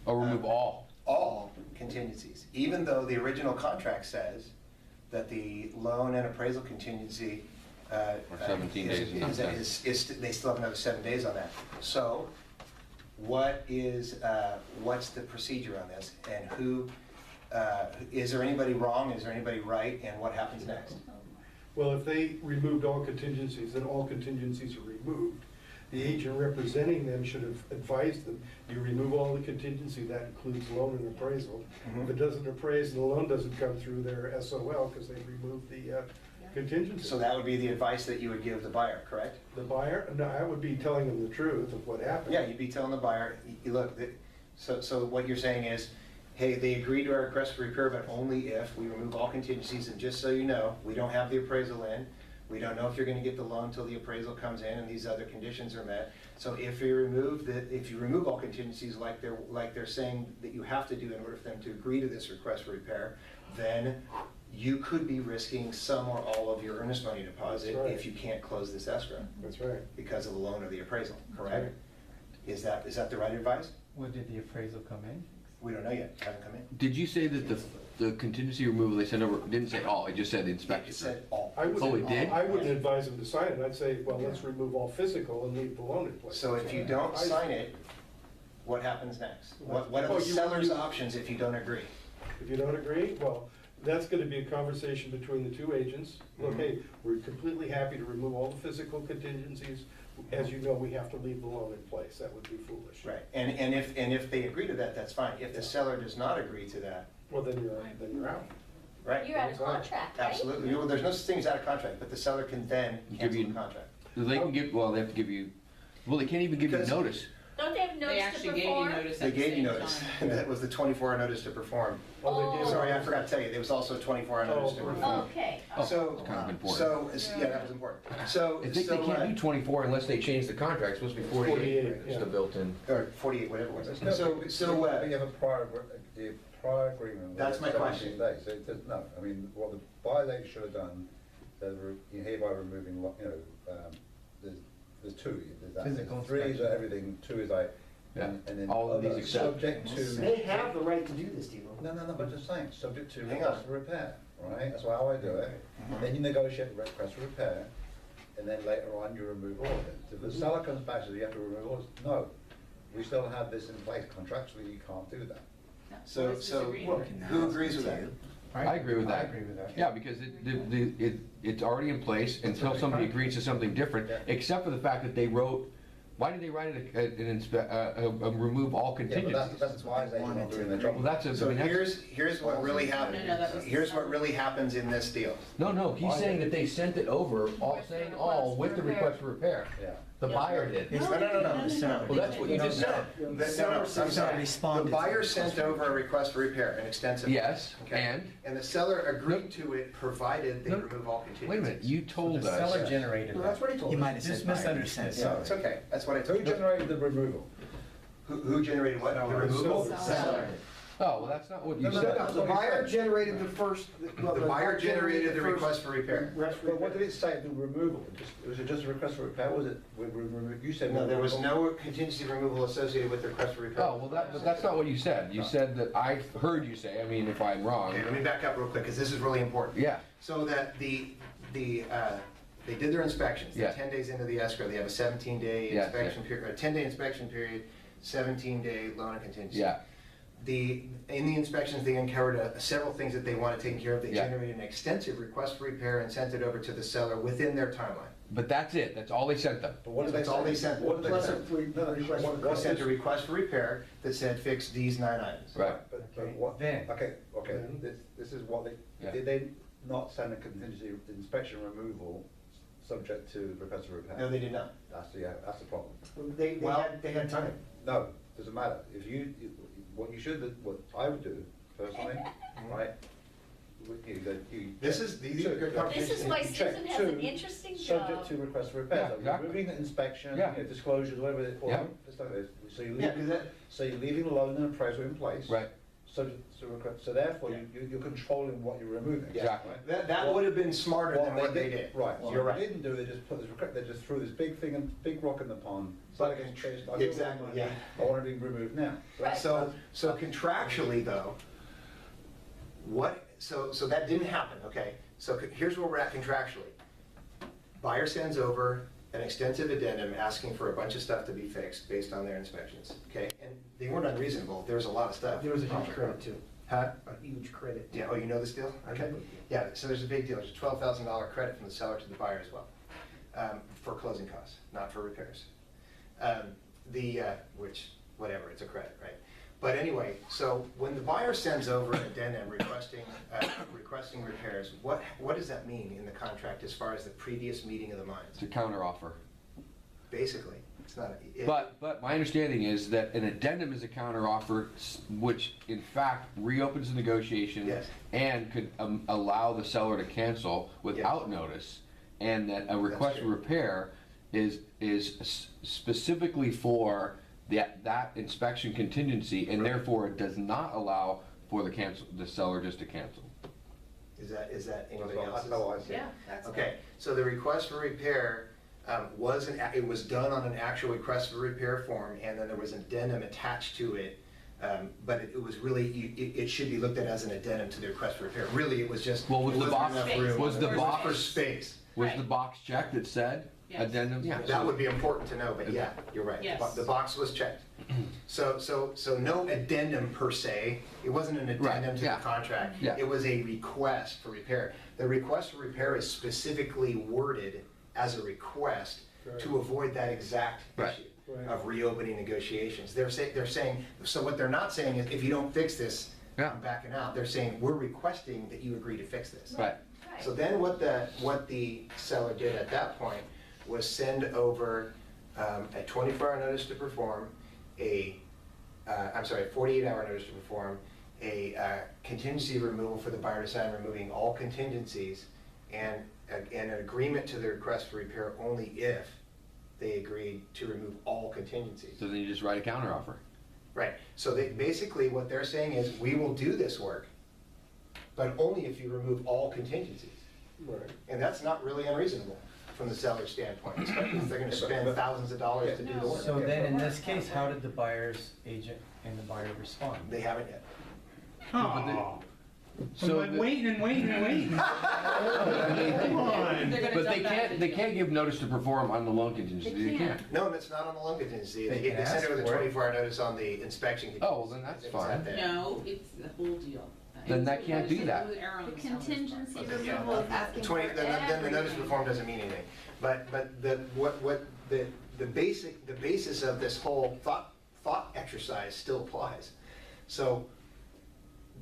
Oh, remove all. All contingencies, even though the original contract says that the loan and appraisal contingency Or 17 days and not 10. they still have another 7 days on that. So what's the procedure on this, and who, is there anybody wrong, is there anybody right, and what happens next? Well, if they removed all contingencies, then all contingencies are removed. The agent representing them should have advised them, you remove all the contingency, that includes loan and appraisal. If it doesn't appraise and the loan doesn't come through, they're SOL because they removed the contingency. So that would be the advice that you would give the buyer, correct? The buyer, no, I would be telling them the truth of what happened. Yeah, you'd be telling the buyer, look, so what you're saying is, hey, they agreed to our request for repair, but only if we remove all contingencies, and just so you know, we don't have the appraisal in. We don't know if you're gonna get the loan until the appraisal comes in and these other conditions are met. So if you remove all contingencies like they're saying that you have to do in order for them to agree to this request for repair, then you could be risking some or all of your earnest money deposit. That's right. If you can't close this escrow. That's right. Because of the loan or the appraisal, correct? right. Is that the right advice? Well, did the appraisal come in? We don't know yet, haven't come in. Did you say that the contingency removal they sent over didn't say all? It just said the It inspection. said all. Oh, it did? I wouldn't advise them to sign it. I'd say, well, let's remove all physical and leave the loan in place. So if you don't sign it, what happens next? What are Oh, the you- seller's options if you don't agree? If you don't agree, well, that's gonna be a conversation between the two agents. Look, Mhm. hey, we're completely happy to remove all the physical contingencies. As you know, we have to leave the loan in place. That would be foolish. Right, and if they agree to that, that's fine. If the seller does not agree to that, Well, then you're out. right? You're out of contract, right? Absolutely. Well, there's no such thing as out of contract, but the seller can then Give cancel you- the contract. They can give, well, they have to give you, well, they can't even give you Because- notice. Don't they have They notice to actually gave you perform? notice They at the gave you same notice. time. That was the 24-hour notice to perform. Oh, they did. Sorry, I forgot to tell you, there was also a 24-hour notice to Oh, perform. Okay. Oh, So, it's kind of important. yeah, that was important. So, I think they can't do 24 unless they change the contract. It's supposed to be 48. 48, It's yeah. the built-in. or 48, whatever it was. No, So, but you have a the prior agreement. That's my 17 question. days. So it does, no, I mean, what the buyer they should have done, you hereby removing, there's two. There's that. Physical Three is inspection. everything, two is like, Yeah. and then All of these other, except- subject to. They have the right to do this, Dino. No, but just saying, subject to Hang request on. for repair, right? That's how I do it. Mhm. Then you negotiate the request for repair, and then later on you remove all of it. If the seller comes back and says you have to remove all of it, no, we still have this in place contractually, you can't do that. So, Let's disagree. who agrees with that? I agree with that. I agree with that. Yeah, because it's already in place until somebody agrees to something different, Yeah. except for the fact that they wrote, why did they write remove all Yeah, but contingencies? that's why they're not doing their job. Well, that's a, So I mean, that's, here's what really happened. No, that was- Here's what really happens in this deal. no, he's saying that they sent it over, all, With the saying request all, for with the repair. request for repair. Yeah. The buyer did. No. Well, that's what you just said. No, I'm sorry. The buyer sent over a request for repair, an extensive. Yes, Okay. And the seller agreed to it, provided they No. remove all contingencies. Wait a minute, you told The seller us, generated No, that. that's what he told You us. might have Just said buyer. misunderstood. No, it's okay, that's what I Who told you. generated the removal? Who generated what? The removal? Seller. Seller. Oh, well, that's not what you No, no, said. no. The buyer generated the first. The buyer generated the request for repair. But what did it say, the removal? Was it just a request for repair, was it, you said? No, there was no contingency removal associated with the request for repair. Oh, well, but that's not what you said. You said that, I heard you say, I mean, if I'm wrong. Okay, let me back up real quick, because this is really important. Yeah, So that they did their inspections, they're Yeah. 10 days into the escrow, they have a 17-day Yeah, inspection period, a 10-day inspection period, 17-day loan and contingency. yeah, In the inspections, they uncovered several things that they wanted taken care of. They Yeah. generated an extensive request for repair and sent it over to the seller within their timeline. but that's it. That's all they sent them. But what did they That's all say? they sent. What did they Plus say? a free No, no, request for what- They what sent a is- request for repair that said fix these 9 items. Right. But what, Then. okay, Then. this is what Yeah. did they not send a contingency inspection removal subject to request for repair? No, they did not. That's the problem. They had time. No, doesn't matter. If what I would do personally, right? These are good This is why Check Susan has an two, interesting job. subject to request for repair. Yeah, So exactly. removing the inspection, Yeah. disclosures, whatever they call Yeah. them. Stuff like this. So you Yeah, leave, 'cause that, so you're leaving the loan and appraisal in place. Right. Subject to request, so therefore you're controlling what you're removing. Exactly. right? that would have been smarter than what they did. Right, You're what right. they didn't do, they just put this, they just threw this big rock in the pond. But It's changed. I don't exactly, want yeah. I want it to be removed now. Right. So contractually though, so that didn't happen, okay? So here's where we're at contractually. Buyer sends over an extensive addendum asking for a bunch of stuff to be fixed based on their inspections, okay? And they weren't unreasonable, there was a lot of stuff. There was a huge credit too, Huh? a huge credit. Yeah, oh, you know this deal? Okay. Yeah, so there's a big deal, there's a $12,000 credit from the seller to the buyer as well, for closing costs, not for repairs. Which, whatever, it's a credit, right? But anyway, so when the buyer sends over an addendum requesting repairs, what does that mean in the contract as far as the previous meeting of the minds? It's a counteroffer. Basically, it's not. But my understanding is that an addendum is a counteroffer, which in fact reopens the negotiation Yes. and could allow the seller to cancel without notice, and that a request for true. repair is specifically for that inspection contingency, and therefore it does not allow for the seller just to cancel. Is that anybody That's else's? how I see it. Yeah, that's. Okay, so the request for repair it was done on an actual request for repair form, and then there was an addendum attached to it. But it was really, it should be looked at as an addendum to the request for repair. Really, it was just. Well, was it the wasn't box- enough room. was the It box- for space. Was Right. the box checked that said Yes. addendum? Yeah. That would be important to know, but yeah, you're right. Yes. The box was checked. So no addendum per se. It wasn't an addendum to the yeah. contract. Yeah. It was a request for repair. The request for repair is specifically worded as a request to avoid that exact Right. issue Right. of reopening negotiations. They're saying, so what they're not saying is, if you don't fix this, Yeah. I'm backing out. They're saying, we're requesting that you agree to fix this. Right. Right. So then what the seller did at that point was send over a 24-hour notice to perform, a 48-hour notice to perform, a contingency removal for the buyer to sign, removing all contingencies, and an agreement to the request for repair only if they agreed to remove all contingencies. So then you just write a counteroffer. Right, so basically what they're saying is, we will do this work, but only if you remove all contingencies. Right. And that's not really unreasonable from the seller's standpoint, especially if they're gonna spend thousands of dollars to do the work. So then in this case, how did the buyer's agent and the buyer respond? They haven't yet. Oh, So I'm waiting and waiting and waiting. Come on. They're gonna But dump that they video. can't give notice to perform on the loan contingency. They can't. No, that's not on the loan contingency. They They can sent ask over the for it. 24-hour notice on the inspection contingency. Oh, well, then that's It's fine. not there. No, it's the whole deal. Then that can't do that. It was error on The the seller's part. contingency Okay, removal is asking for Then the notice everything. of perform doesn't mean anything. But the basis of this whole thought exercise still applies. So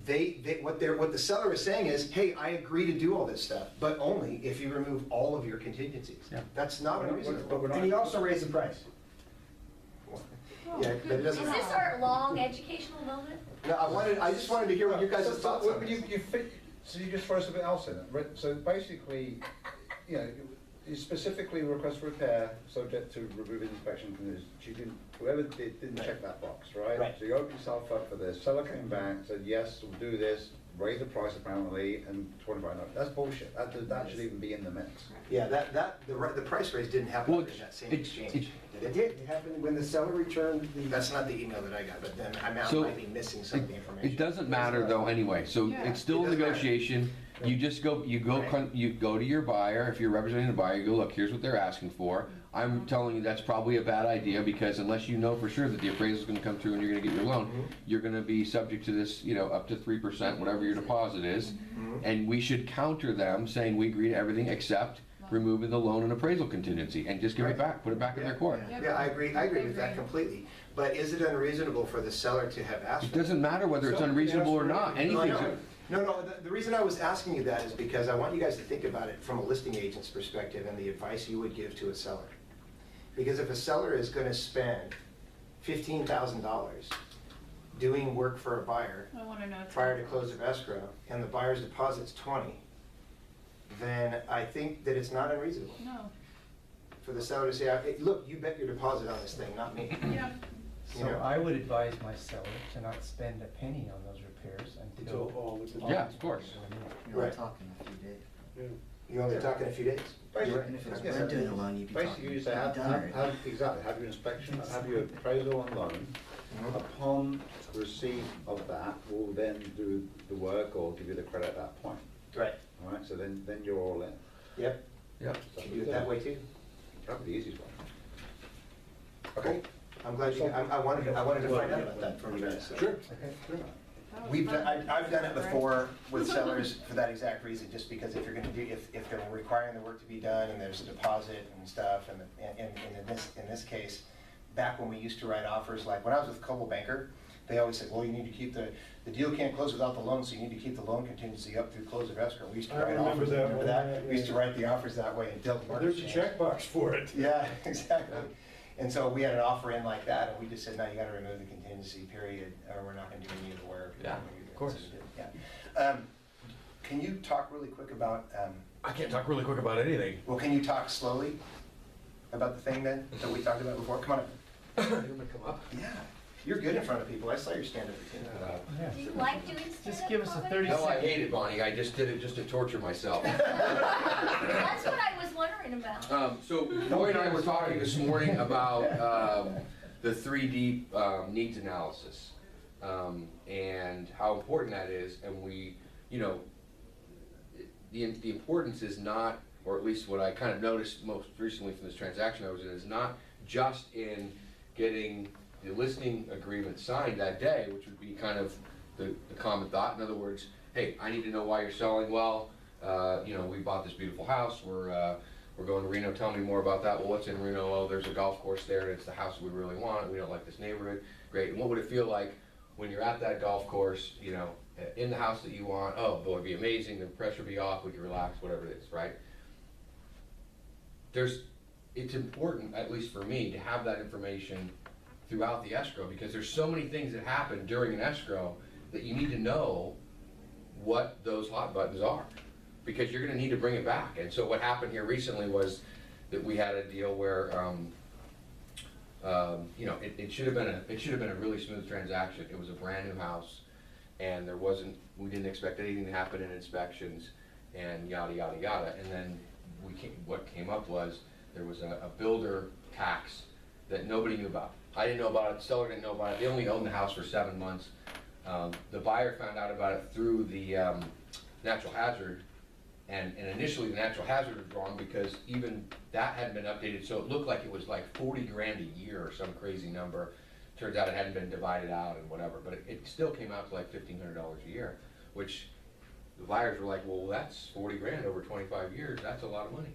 what the seller is saying is, hey, I agree to do all this stuff, but only if you remove all of your contingencies. Yeah. That's not But unreasonable. we're not. And he also raised the price. Yeah, but it Is doesn't. this our long educational moment? No, I just wanted to hear what you guys' thoughts on So this. you just throw something else in it, right? So basically, you know, you specifically request for repair, subject to removing inspection conditions. She didn't, whoever didn't check that box, right? Right. So you open yourself up for this. Seller came back, said, yes, we'll do this, raise the price apparently, and 25, no, that's bullshit. That should even be in the minutes. Yeah, the price raise didn't happen Well, in that same it- exchange. it- It did, it happened when the seller returned the. That's not the email that I got, but then I So, might be missing some of the information. It doesn't matter though anyway, so Yeah. it's still It a doesn't matter. negotiation. You just go, you go to your buyer, if you're representing the buyer, you go, look, here's what they're asking for. I'm telling you that's probably a bad idea, because unless you know for sure that the appraisal's gonna come through and you're gonna get your loan, you're gonna be subject to this, you know, up to 3%, whatever your deposit is. And we should counter them, saying we agree to everything except removing the loan and appraisal contingency, and just give it back, put it back in their court. Yeah, I agree with that completely. But is it unreasonable for the seller to have asked It for it? doesn't matter whether it's Someone can unreasonable or ask for not, anything. anything's. No, the reason I was asking you that is because I want you guys to think about it from a listing agent's perspective and the advice you would give to a seller. Because if a seller is gonna spend $15,000 doing work for a buyer I wanna know. prior to close of escrow, and the buyer's deposit's 20, then I think that it's not unreasonable No, for the seller to say, "Hey, look, you bet your deposit on this thing, not me." yeah, You So know? I would advise my seller to not spend a penny on those repairs Until until. all is. Yeah, of course. You're only Right. talking a few days. Yeah. You're only talking a few days. Basically, And if it was yeah. Brent doing the loan, you'd be Basically, talking, you you'd say, be have done already. exactly, have your inspection, have your appraisal and loan. Upon receipt of that, we'll then do the work or give you the credit at that point. Right. All right, so then you're all in. Yep, Yep. So you do it that way too. Probably the easiest one. Okay. I'm glad you, I wanted to find out about that from you guys. so. Sure. Okay. that was We've, fun. I've done it before with sellers for that exact reason, just because if you're gonna do, if they're requiring the work to be done and there's a deposit and stuff, and in this case, back when we used to write offers, like when I was with Coldwell Banker, they always said, well, you need to keep the deal can't close without the loan, so you need to keep the loan contingency up through close of escrow. We used to I write remember offers, that remember one, that? yeah, We used to yeah. write the offers that way until the market There's a changed. checkbox for it. Yeah, exactly. And so we had an offer in like that, and we just said, no, you gotta remove the contingency period, or we're not gonna do any of the work. Yeah, of course. So we did, yeah. Can you talk really quick about, I can't talk really quick about anything. well, can you talk slowly about the thing then, that we talked about before? Come on up. You want me to come up? Yeah, you're good in front of people. I saw your stand-up routine. Yeah. Do you like doing stand-up Just give us a comedy? 30 No, I hate it, Bonnie, I just did it just to torture myself. That's what I was wondering about. So Roy and I were talking this morning about the 3D needs analysis, and how important that is, and we, you know, the importance is not, or at least what I kind of noticed most recently from this transaction I was in, is not just in getting the listing agreement signed that day, which would be kind of the common thought. In other words, hey, I need to know why you're selling well. You know, we bought this beautiful house. We're going to Reno. Tell me more about that. Well, what's in Reno? Oh, there's a golf course there, and it's the house we really want. We don't like this neighborhood. Great. And what would it feel like when you're at that golf course? You know, in the house that you want. Oh, boy, it'd be amazing. The pressure would be off. We can relax. Whatever it is, right? It's important, at least for me, to have that information throughout the escrow, because there's so many things that happen during an escrow that you need to know what those hot buttons are, because you're gonna need to bring it back. And so what happened here recently was that we had a deal where, you know, it should have been a really smooth transaction. It was a brand new house, and we didn't expect anything to happen in inspections, and yada, yada, yada. And then what came up was, there was a builder tax that nobody knew about. I didn't know about it, the seller didn't know about it, they only owned the house for 7 months. The buyer found out about it through the natural hazard, and initially the natural hazard was wrong because even that hadn't been updated, so it looked like it was like 40 grand a year or some crazy number. Turns out it hadn't been divided out and whatever, but it still came out to like $1,500 a year, which the buyers were like, well, that's 40 grand over 25 years, that's a lot of money.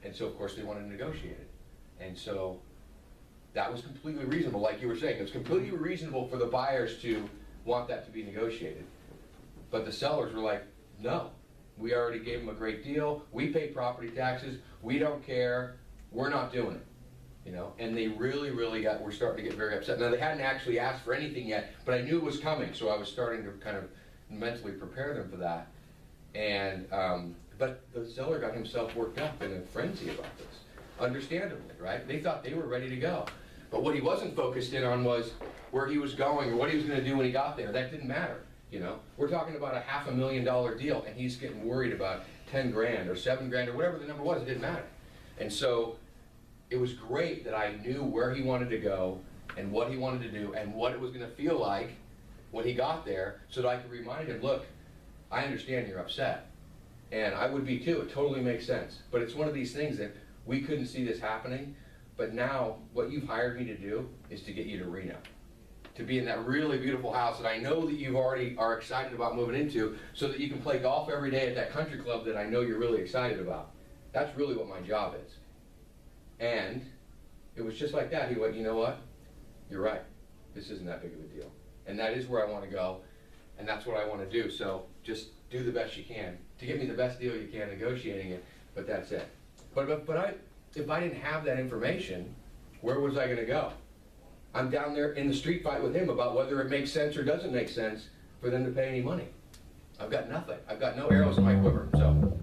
And so of course they wanted to negotiate it. And so that was completely reasonable, like you were saying. It was completely reasonable for the buyers to want that to be negotiated. But the sellers were like, no, we already gave them a great deal. We pay property taxes. We don't care. We're not doing it. You know, and they really were starting to get very upset. Now they hadn't actually asked for anything yet, but I knew it was coming, so I was starting to kind of mentally prepare them for that. And But the seller got himself worked up in a frenzy about this, understandably, right? They thought they were ready to go. But what he wasn't focused in on was where he was going or what he was gonna do when he got there. That didn't matter, you know? We're talking about a $500,000 deal and he's getting worried about 10 grand or 7 grand or whatever the number was, it didn't matter. And so it was great that I knew where he wanted to go and what he wanted to do and what it was gonna feel like when he got there so that I could remind him, look, I understand you're upset. And I would be too, it totally makes sense. But it's one of these things that we couldn't see this happening, but now what you've hired me to do is to get you to Reno. To be in that really beautiful house that I know that you already are excited about moving into so that you can play golf every day at that country club that I know you're really excited about. That's really what my job is. And it was just like that. He went, you know what? You're right. This isn't that big of a deal. And that is where I want to go. And that's what I want to do. So just do the best you can to get me the best deal you can negotiating it, but that's it. But if I didn't have that information, where was I gonna go? I'm down there in the street fight with him about whether it makes sense or doesn't make sense for them to pay any money. I've got nothing. I've got no arrows in my quiver, so.